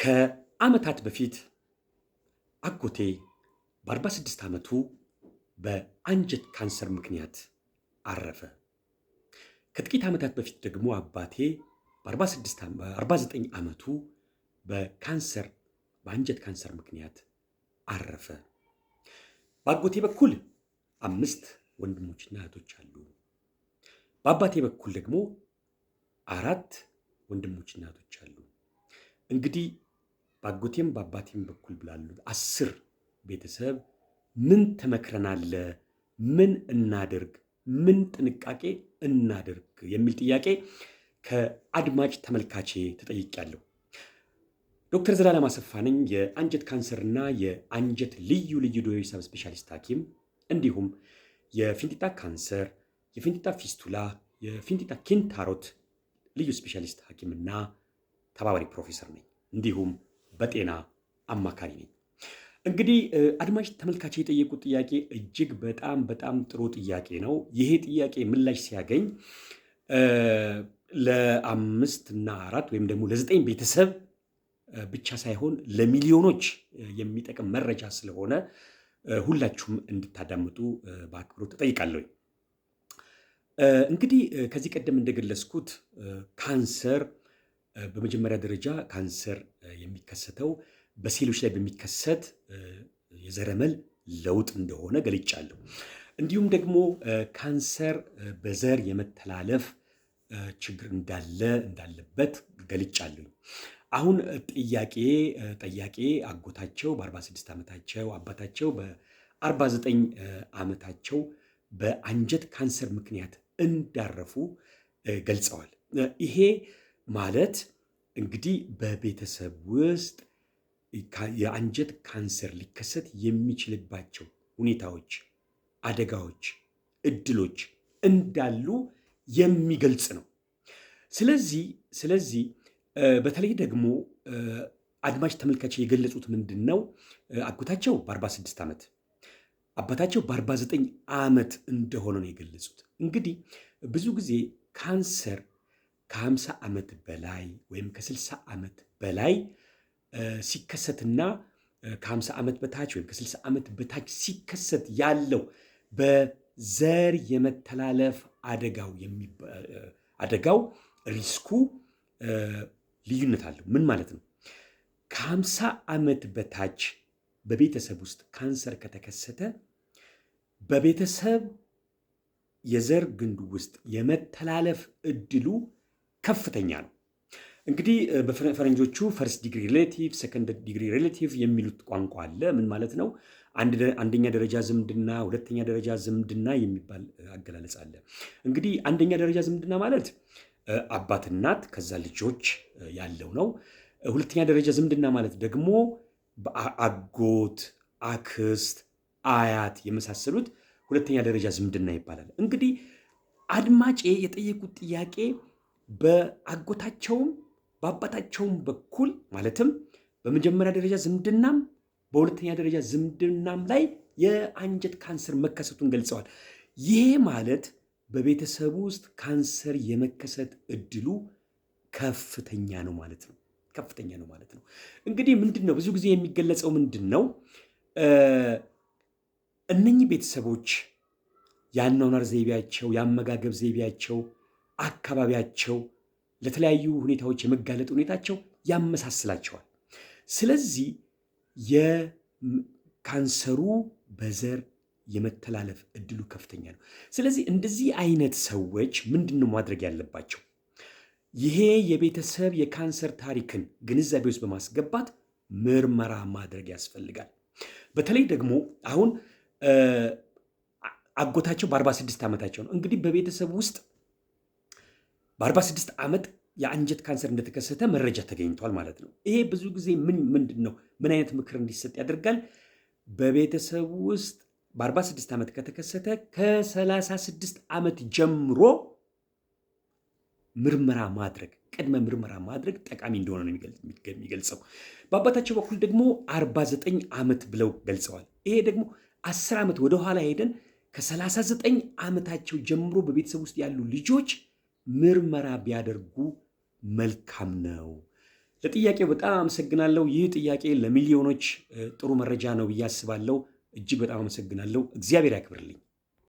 ከዓመታት በፊት አጎቴ በ46 ዓመቱ በአንጀት ካንሰር ምክንያት አረፈ። ከጥቂት ዓመታት በፊት ደግሞ አባቴ በ49 ዓመቱ በአንጀት ካንሰር ምክንያት አረፈ። በአጎቴ በኩል 5 ወንድሞችና እህቶች አሉ። በአባቴ በኩል ደግሞ 4 ወንድሞችና እህቶች አሉ። እንግዲህ በአጎቴም በአባቴም በኩል ብላሉ 10 ቤተሰብ ምን ትመክረናለህ? ምን እናድርግ? ምን ጥንቃቄ እናድርግ? የሚል ጥያቄ ከአድማጭ ተመልካቼ ተጠይቄያለሁ። ዶክተር ዘላለም አሰፋ ነኝ። የአንጀት ካንሰርና የአንጀት ልዩ ልዩ ሰብ ስፔሻሊስት ሐኪም እንዲሁም የፊንጢጣ ካንሰር፣ የፊንጢጣ ፊስቱላ፣ የፊንጢጣ ኪንታሮት ልዩ ስፔሻሊስት ሐኪምና ተባባሪ ፕሮፌሰር ነኝ። እንዲሁም በጤና አማካሪ ነኝ። እንግዲህ አድማጭ ተመልካች የጠየቁት ጥያቄ እጅግ በጣም ጥሩ ጥያቄ ነው። ይሄ ጥያቄ ምላሽ ሲያገኝ ለ5 እና 4 ወይም ደግሞ ለ9 ቤተሰብ ብቻ ሳይሆን ለሚሊዮኖች የሚጠቅም መረጃ ስለሆነ ሁላችሁም እንድታዳምጡ በአክብሮት እጠይቃለሁ። እንግዲህ ከዚህ ቀደም እንደገለጽኩት ካንሰር በመጀመሪያ ደረጃ ካንሰር የሚከሰተው በሴሎች ላይ በሚከሰት የዘረመል ለውጥ እንደሆነ ገልጫለሁ። እንዲሁም ደግሞ ካንሰር በዘር የመተላለፍ ችግር እንዳለበት ገልጫለሁ። አሁን ጠያቄ አጎታቸው በ46 ዓመታቸው አባታቸው በ49 ዓመታቸው በአንጀት ካንሰር ምክንያት እንዳረፉ ገልጸዋል። ይሄ ማለት እንግዲህ በቤተሰብ ውስጥ የአንጀት ካንሰር ሊከሰት የሚችልባቸው ሁኔታዎች፣ አደጋዎች፣ እድሎች እንዳሉ የሚገልጽ ነው። ስለዚህ በተለይ ደግሞ አድማጭ ተመልካች የገለጹት ምንድን ነው? አጎታቸው በ46 ዓመት አባታቸው በ49 ዓመት እንደሆነ ነው የገለጹት። እንግዲህ ብዙ ጊዜ ካንሰር ከ50 ዓመት በላይ ወይም ከ60 ዓመት በላይ ሲከሰትና ከ50 ዓመት በታች ወይም ከ60 ዓመት በታች ሲከሰት ያለው በዘር የመተላለፍ አደጋው ሪስኩ ልዩነት አለው። ምን ማለት ነው? ከ50 ዓመት በታች በቤተሰብ ውስጥ ካንሰር ከተከሰተ በቤተሰብ የዘር ግንዱ ውስጥ የመተላለፍ እድሉ ከፍተኛ ነው። እንግዲህ በፈረንጆቹ ፈርስት ዲግሪ ሪሌቲቭ፣ ሰከንድ ዲግሪ ሪሌቲቭ የሚሉት ቋንቋ አለ። ምን ማለት ነው? አንደኛ ደረጃ ዝምድና፣ ሁለተኛ ደረጃ ዝምድና የሚባል አገላለጽ አለ። እንግዲህ አንደኛ ደረጃ ዝምድና ማለት አባት፣ እናት ከዛ ልጆች ያለው ነው። ሁለተኛ ደረጃ ዝምድና ማለት ደግሞ አጎት፣ አክስት፣ አያት የመሳሰሉት ሁለተኛ ደረጃ ዝምድና ይባላል። እንግዲህ አድማጬ የጠየቁት ጥያቄ በአጎታቸውም በአባታቸውም በኩል ማለትም በመጀመሪያ ደረጃ ዝምድናም በሁለተኛ ደረጃ ዝምድናም ላይ የአንጀት ካንሰር መከሰቱን ገልጸዋል። ይሄ ማለት በቤተሰቡ ውስጥ ካንሰር የመከሰት እድሉ ከፍተኛ ነው ማለት ነው። እንግዲህ ምንድን ነው ብዙ ጊዜ የሚገለጸው ምንድን ነው? እነኚህ ቤተሰቦች የአኗኗር ዘይቤያቸው፣ የአመጋገብ ዘይቤያቸው፣ አካባቢያቸው ለተለያዩ ሁኔታዎች የመጋለጥ ሁኔታቸው ያመሳስላቸዋል። ስለዚህ የካንሰሩ በዘር የመተላለፍ እድሉ ከፍተኛ ነው። ስለዚህ እንደዚህ አይነት ሰዎች ምንድን ነው ማድረግ ያለባቸው? ይሄ የቤተሰብ የካንሰር ታሪክን ግንዛቤ ውስጥ በማስገባት ምርመራ ማድረግ ያስፈልጋል። በተለይ ደግሞ አሁን አጎታቸው በ46 ዓመታቸው ነው። እንግዲህ በቤተሰብ ውስጥ በ46 ዓመት የአንጀት ካንሰር እንደተከሰተ መረጃ ተገኝቷል ማለት ነው። ይሄ ብዙ ጊዜ ምንድን ነው ምን አይነት ምክር እንዲሰጥ ያደርጋል? በቤተሰቡ ውስጥ በ46 ዓመት ከተከሰተ ከ36 ዓመት ጀምሮ ቅድመ ምርመራ ማድረግ ጠቃሚ እንደሆነ ነው የሚገልጸው። በአባታቸው በኩል ደግሞ 49 ዓመት ብለው ገልጸዋል። ይሄ ደግሞ 10 ዓመት ወደኋላ ሄደን ከ39 ዓመታቸው ጀምሮ በቤተሰብ ውስጥ ያሉ ልጆች ምርመራ ቢያደርጉ መልካም ነው። ለጥያቄው በጣም አመሰግናለሁ። ይህ ጥያቄ ለሚሊዮኖች ጥሩ መረጃ ነው ብዬ አስባለሁ። እጅግ በጣም አመሰግናለሁ። እግዚአብሔር ያክብርልኝ።